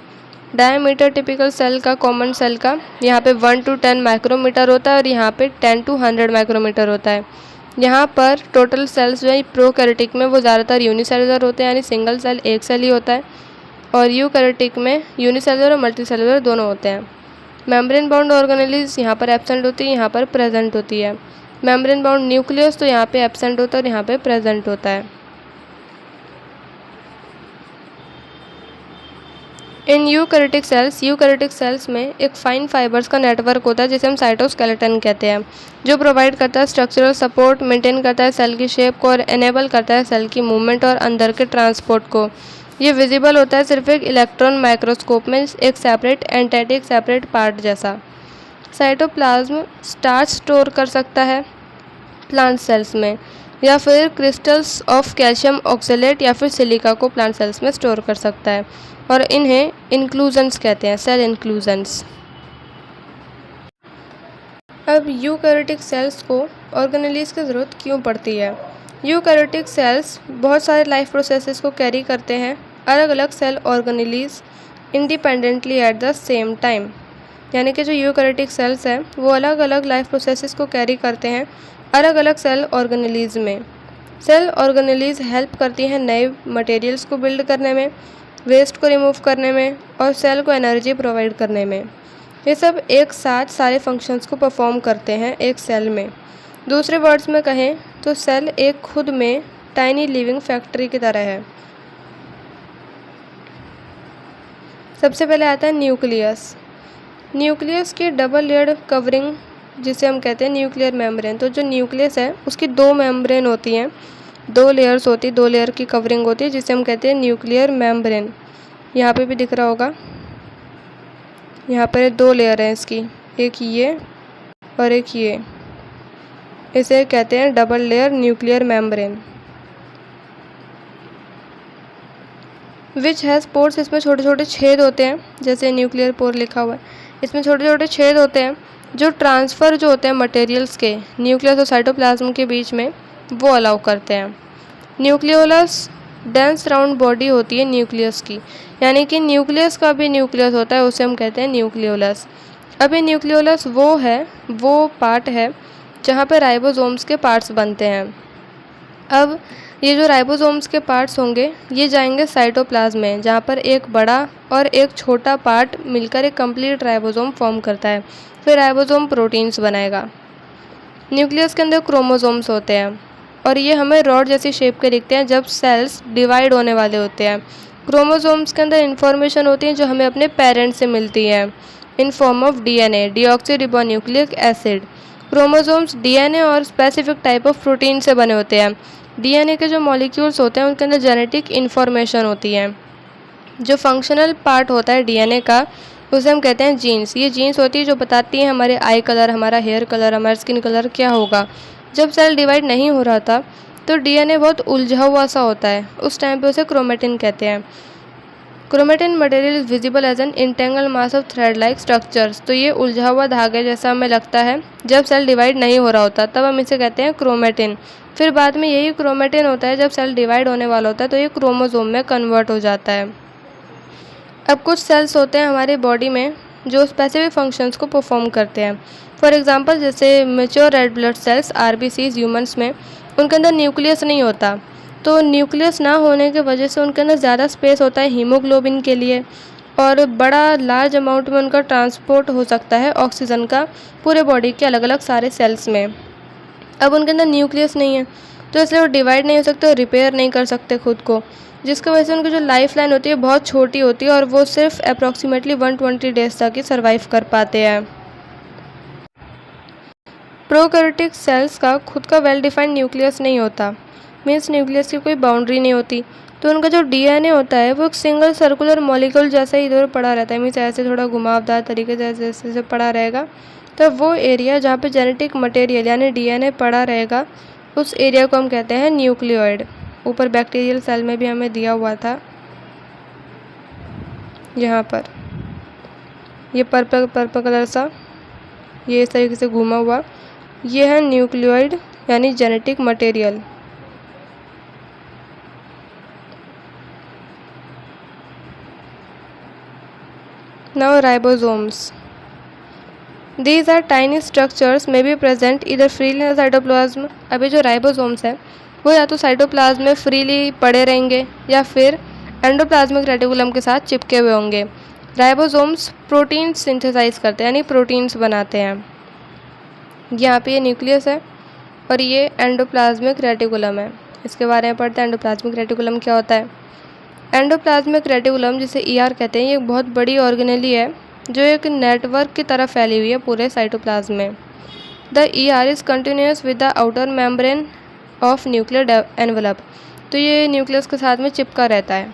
डायमीटर टिपिकल सेल का, कॉमन सेल का यहाँ पे 1 to 10 माइक्रोमीटर होता है और यहाँ पे 10 to 100 माइक्रोमीटर होता है। यहाँ पर टोटल सेल्स जो है प्रोकैरियोटिक में वो ज़्यादातर यूनिसेलुलर होते हैं, यानी सिंगल सेल एक सेल ही होता है, और यूकैरियोटिक में यूनिसेलुलर और मल्टीसेलुलर दोनों होते हैं। मेम्ब्रेन बाउंड ऑर्गेनेलीज यहाँ पर एब्सेंट होती है, यहाँ पर प्रेजेंट होती है। मेम्ब्रेन बाउंड न्यूक्लियस तो यहाँ पे एब्सेंट होता है और यहाँ पे प्रेजेंट होता है। इन यूकैरियोटिक सेल्स में एक फाइन फाइबर्स का नेटवर्क होता है जिसे हम साइटोस्केलेटन कहते हैं, जो प्रोवाइड करता है स्ट्रक्चरल सपोर्ट, मेंटेन करता है सेल की शेप को और एनेबल करता है सेल की मूवमेंट और अंदर के ट्रांसपोर्ट को। ये विजिबल होता है सिर्फ एक इलेक्ट्रॉन माइक्रोस्कोप में, एक सेपरेट एंटिटी, एक सेपरेट पार्ट जैसा। साइटोप्लाज्म स्टार्च स्टोर कर सकता है प्लांट सेल्स में, या फिर क्रिस्टल्स ऑफ कैल्शियम ऑक्सलेट या फिर सिलिका को प्लांट सेल्स में स्टोर कर सकता है, और इन्हें इंक्लूजन्स कहते हैं, सेल इंक्लूजन्स। अब यूकैरियोटिक सेल्स को ऑर्गेनेलीज की ज़रूरत क्यों पड़ती है? यूकैरियोटिक सेल्स बहुत सारे लाइफ प्रोसेसेस को कैरी करते हैं, अलग अलग cell organelles independently at the same time. यानी कि जो यूकैरियोटिक सेल्स हैं वो अलग अलग लाइफ प्रोसेसेस को कैरी करते हैं अलग अलग सेल ऑर्गेनेलीज में। सेल ऑर्गेनेलीज हेल्प करती हैं नए मटेरियल्स को बिल्ड करने में, वेस्ट को रिमूव करने में और सेल को एनर्जी प्रोवाइड करने में। ये सब एक साथ सारे फंक्शंस को परफॉर्म करते हैं एक सेल में। दूसरे वर्ड्स में कहें तो सेल एक खुद में टाइनी लिविंग फैक्ट्री की तरह है। सबसे पहले आता है न्यूक्लियस। न्यूक्लियस की डबल लेयर्ड कवरिंग जिसे हम कहते हैं न्यूक्लियर मेम्ब्रेन। तो जो न्यूक्लियस है उसकी दो मेम्ब्रेन होती हैं, दो लेयर्स होती, दो लेयर की कवरिंग होती है जिसे हम कहते हैं न्यूक्लियर मेम्ब्रेन। यहाँ पे भी दिख रहा होगा, यहाँ पर दो लेयर हैं इसकी, एक ये और एक ये। इसे कहते हैं double layer nuclear membrane. Which has pores, इसमें छोटे छोटे छेद होते हैं, जैसे न्यूक्लियर पोर लिखा हुआ है, इसमें छोटे छोटे छेद होते हैं जो ट्रांसफ़र जो होते हैं मटेरियल्स के न्यूक्लियस और साइटोप्लाज्म के बीच में वो अलाउ करते हैं। न्यूक्लियोलस डेंस राउंड बॉडी होती है न्यूक्लियस की, यानी कि न्यूक्लियस का भी न्यूक्लियस होता है, उसे हम कहते हैं न्यूक्लियोलस। अब ये न्यूक्लियोलस वो पार्ट है जहाँ पे राइबोसोम्स के पार्ट्स बनते हैं। अब ये जो राइबोसोम्स के पार्ट्स होंगे ये जाएंगे साइटोप्लाज्म में, जहाँ पर एक बड़ा और एक छोटा पार्ट मिलकर एक कंप्लीट राइबोसोम फॉर्म करता है। फिर राइबोसोम प्रोटीन्स बनाएगा। न्यूक्लियस के अंदर क्रोमोसोम्स होते हैं और ये हमें रॉड जैसी शेप के दिखते हैं जब सेल्स डिवाइड होने वाले होते हैं। क्रोमोसोम्स के अंदर इन्फॉर्मेशन होती है जो हमें अपने पेरेंट्स से मिलती है in form of DNA, deoxyribonucleic acid. Chromosomes DNA और स्पेसिफिक टाइप ऑफ प्रोटीन से बने होते हैं। डीएनए के जो मॉलिक्यूल्स होते हैं उनके अंदर जेनेटिक इन्फॉर्मेशन होती है। जो फंक्शनल पार्ट होता है डीएनए का उसे हम कहते हैं जीन्स। ये जीन्स होती है जो बताती हैं हमारे आई कलर, हमारा हेयर कलर, हमारा स्किन कलर क्या होगा। जब सेल डिवाइड नहीं हो रहा था तो डीएनए बहुत उलझा हुआ सा होता है, उस टाइम पे उसे क्रोमेटिन कहते हैं। Chromatin material is visible as an entangled mass of thread like structures. तो ये उलझा हुआ धागे जैसा हमें लगता है जब सेल डिवाइड नहीं हो रहा होता, तब हम इसे कहते हैं क्रोमेटिन। फिर बाद में यही क्रोमेटिन होता है जब सेल डिवाइड होने वाला होता है तो ये क्रोमोसोम में कन्वर्ट हो जाता है। अब कुछ सेल्स होते हैं हमारी बॉडी में जो स्पेसिफिक फंक्शंस को परफॉर्म करते हैं। फॉर एग्जांपल जैसे mature red blood cells RBCs humans में, उनके अंदर न्यूक्लियस नहीं होता, तो न्यूक्लियस ना होने की वजह से उनके अंदर ज़्यादा स्पेस होता है हीमोग्लोबिन के लिए और बड़ा लार्ज अमाउंट में उनका ट्रांसपोर्ट हो सकता है ऑक्सीजन का पूरे बॉडी के अलग अलग सारे सेल्स में। अब उनके अंदर न्यूक्लियस नहीं है तो इसलिए वो डिवाइड नहीं हो सकते और रिपेयर नहीं कर सकते खुद को, जिसकी वजह से उनकी जो लाइफ लाइन होती है बहुत छोटी होती है और वो सिर्फ अप्रॉक्सीमेटली 120 डेज तक ही सर्वाइव कर पाते हैं। प्रोकैरियोटिक सेल्स का खुद का वेल डिफाइंड न्यूक्लियस नहीं होता, मीन्स न्यूक्लियस की कोई बाउंड्री नहीं होती, तो उनका जो डीएनए होता है वो एक सिंगल सर्कुलर मॉलिक्यूल जैसा ही इधर पड़ा रहता है, मीन्स ऐसे थोड़ा घुमावदार तरीके से ऐसे पड़ा रहेगा। तो वो एरिया जहाँ पे जेनेटिक मटेरियल यानी डीएनए पड़ा रहेगा उस एरिया को हम कहते हैं न्यूक्लियोइड। ऊपर बैक्टीरियल सेल में भी हमें दिया हुआ था, यहाँ पर ये पर्पल कलर सा ये इस तरीके से घूमा हुआ, ये है न्यूक्लियोइड यानी genetic material. Now ribosomes, these are tiny structures may be present either freely in the cytoplasm। अभी जो राइबोसोम्स है वो या तो साइटोप्लाज्म में फ्रीली पड़े रहेंगे या फिर एंडोप्लाज्मिक रेटिकुलम के साथ चिपके हुए होंगे। राइबोसोम्स प्रोटीन सिंथेसाइज करते हैं यानी प्रोटीन्स बनाते हैं। यहाँ पे ये न्यूक्लियस है और ये एंडोप्लाज्मिक रेटिकुलम है। इसके बारे में पढ़ते हैं एंडोप्लाज्मिक रेटिकुलम क्या होता है। एंडोप्लाज्मिक रेटिकुलम जिसे ईआर कहते हैं ये एक बहुत बड़ी ऑर्गेनेली है जो एक नेटवर्क की तरह फैली हुई है पूरे साइटोप्लाज्म में। The ER is continuous with the outer membrane of nuclear envelope. तो ये न्यूक्लियस के साथ में चिपका रहता है।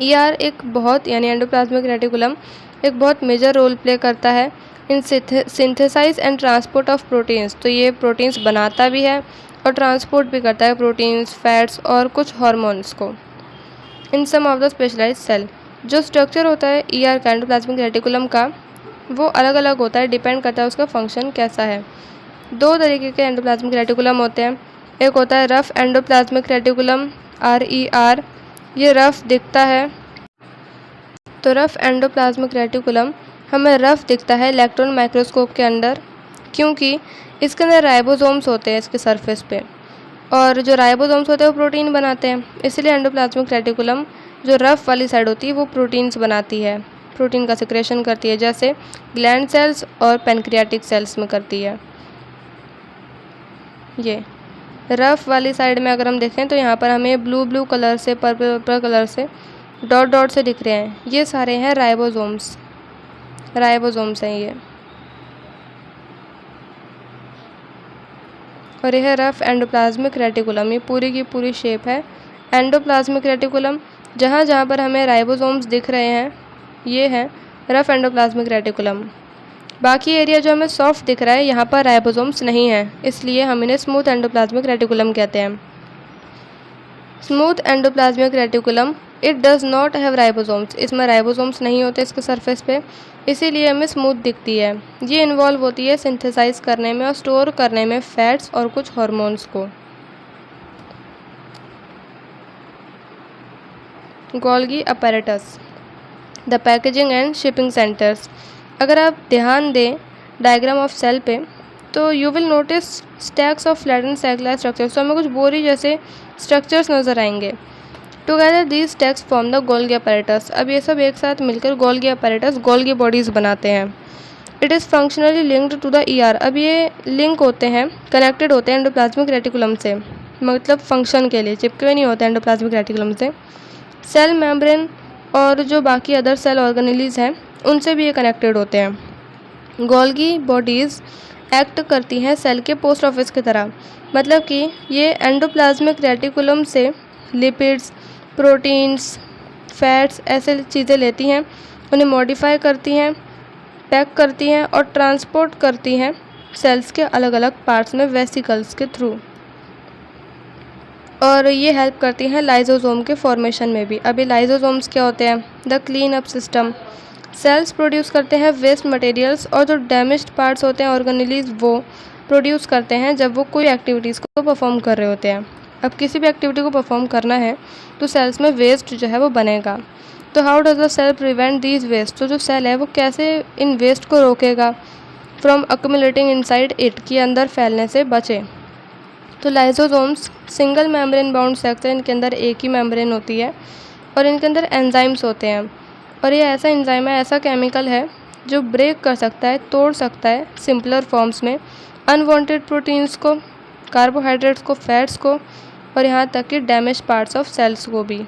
ईआर एक बहुत यानी एंडोप्लाज्मिक रेटिकुलम एक बहुत मेजर रोल प्ले करता है in synthesize and transport of proteins. तो ये प्रोटीन्स बनाता भी है और ट्रांसपोर्ट भी करता है प्रोटीन्स, फैट्स और कुछ हार्मोन्स को इन सम ऑफ द स्पेशलाइज्ड सेल। जो स्ट्रक्चर होता है ईआर का एंडोप्लाज्मिक रेटिकुलम का वो अलग अलग होता है, डिपेंड करता है उसका फंक्शन कैसा है। दो तरीके के एंडोप्लाज्मिक रेटिकुलम होते हैं। एक होता है रफ एंडोप्लाज्मिक रेटिकुलम RER, ये रफ दिखता है। तो रफ एंडोप्लाज्मिक रेटिकुलम हमें रफ दिखता है इलेक्ट्रॉन माइक्रोस्कोप के अंदर, क्योंकि इसके अंदर राइबोसोम्स होते हैं इसके सरफेस पे, और जो राइबोसोम्स होते हैं वो प्रोटीन बनाते हैं। इसलिए एंडोप्लाज्मिक रेटिकुलम जो रफ वाली साइड होती है वो प्रोटीन्स बनाती है, प्रोटीन का सिक्रेशन करती है, जैसे ग्लैंड सेल्स और पैनक्रियाटिक सेल्स में करती है। ये रफ वाली साइड में अगर हम देखें तो यहाँ पर हमें ब्लू कलर से, पर्पल कलर से, डॉट डॉट से दिख रहे हैं, ये सारे हैं राइबोसोम्स हैं ये। और यह है रफ एंडोप्लाज्मिक रेटिकुलम, ये पूरी की पूरी शेप है एंडोप्लाज्मिक रेटिकुलम। जहाँ जहाँ पर हमें राइबोसोम्स दिख रहे हैं ये है रफ एंडोप्लाज्मिक रेटिकुलम। बाकी एरिया जो हमें सॉफ्ट दिख रहा है यहाँ पर राइबोसोम्स नहीं है, इसलिए हम इन्हें स्मूथ एंडोप्लाज्मिक रेटिकुलम कहते हैं। Smooth endoplasmic reticulum it does not have ribosomes, इसमें राइबोसोम्स नहीं होते इसके सरफेस पे, इसीलिए हमें स्मूथ दिखती है। ये इन्वॉल्व होती है सिंथेसाइज करने में और स्टोर करने में फैट्स और कुछ हार्मोन्स को। Golgi apparatus, the packaging and shipping centres. अगर आप ध्यान दें डायग्राम ऑफ सेल पे तो you will notice stacks of flattened cell structures, तो हमें कुछ बोरी जैसे स्ट्रक्चर्स नज़र आएंगे। Together these stacks form the Golgi apparatus. अब ये सब एक साथ मिलकर गोल्गी अपैरेटस, गोल्गी बॉडीज़ बनाते हैं। It is functionally linked to the ER। अब ये लिंक होते हैं, कनेक्टेड होते हैं एंडोप्लाज्मिक रेटिकुलम से, मतलब फंक्शन के लिए, चिपके हुए नहीं होते एंडोप्लाज्मिक रेटिकुलम से। सेल मेम्ब्रेन और जो बाकी अदर सेल ऑर्गेनेलीज हैं उनसे भी ये कनेक्टेड होते हैं। गोल्गी बॉडीज़ एक्ट करती हैं सेल के पोस्ट ऑफिस की तरह, मतलब कि ये एंडोप्लाज्मिक रेटिकुलम से लिपिड्स, प्रोटीन्स, फैट्स ऐसे चीज़ें लेती हैं, उन्हें मॉडिफाई करती हैं, पैक करती हैं और ट्रांसपोर्ट करती हैं सेल्स के अलग अलग पार्ट्स में वेसिकल्स के थ्रू, और ये हेल्प करती हैं लाइजोसोम के फॉर्मेशन में भी। अभी लाइजोसोम्स क्या होते हैं? The clean up system. Sales produce करते हैं वेस्ट मटेरियल्स, और जो डैमेज्ड पार्ट्स होते हैं ऑर्गेनेलीज वो प्रोड्यूस करते हैं जब वो कोई एक्टिविटीज़ को परफॉर्म कर रहे होते हैं। अब किसी भी एक्टिविटी को परफॉर्म करना है तो सेल्स में वेस्ट जो है वो बनेगा। तो how does the cell prevent these waste? तो जो सेल है वो कैसे इन वेस्ट को रोकेगा फ्रॉम अक्यूमुलेटिंग इनसाइड इट, कि अंदर फैलने से बचे। तो lysosomes single membrane bound cells हैं, इनके अंदर एक ही मेम्ब्रेन होती है और इनके अंदर एंजाइम्स होते हैं, और ये ऐसा एंजाइम है, ऐसा केमिकल है जो ब्रेक कर सकता है, तोड़ सकता है सिंपलर फॉर्म्स में अनवांटेड प्रोटीन्स को, कार्बोहाइड्रेट्स को, फैट्स को, और यहाँ तक कि डैमेज पार्ट्स ऑफ सेल्स को भी,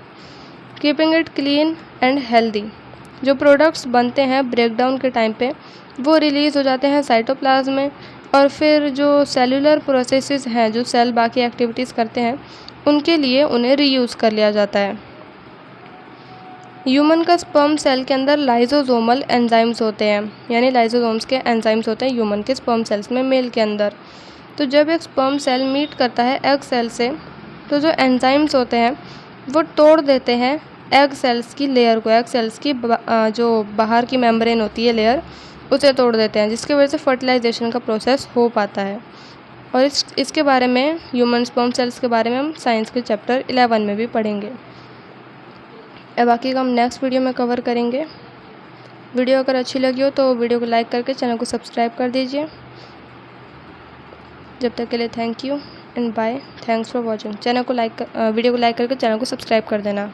keeping it clean and healthy. जो प्रोडक्ट्स बनते हैं ब्रेकडाउन के टाइम पे वो रिलीज़ हो जाते हैं साइटोप्लाज्म में, और फिर जो सेलुलर प्रोसेसेस हैं, जो सेल बाकी एक्टिविटीज़ करते हैं, उनके लिए उन्हें रीयूज़ कर लिया जाता है। ह्यूमन का स्पर्म सेल के अंदर लाइजोसोमल एंजाइम्स होते हैं, यानी लाइजोसोम्स के एंजाइम्स होते हैं ह्यूमन के स्पर्म सेल्स में, मेल के अंदर। तो जब एक स्पर्म सेल मीट करता है एग सेल से, तो जो एंजाइम्स होते हैं वो तोड़ देते हैं एग सेल्स की लेयर को, एग सेल्स की जो बाहर की मेम्ब्रेन होती है लेयर, उसे तोड़ देते हैं, जिसकी वजह से फर्टिलाइजेशन का प्रोसेस हो पाता है। और इसके बारे में, ह्यूमन स्पर्म सेल्स के बारे में, हम साइंस के चैप्टर 11 में भी पढ़ेंगे। अब बाकी का हम नेक्स्ट वीडियो में कवर करेंगे। वीडियो अगर अच्छी लगी हो तो वीडियो को लाइक करके चैनल को सब्सक्राइब कर दीजिए। जब तक के लिए thank you and bye. Thanks for watching. Video को लाइक करके चैनल को सब्सक्राइब कर देना।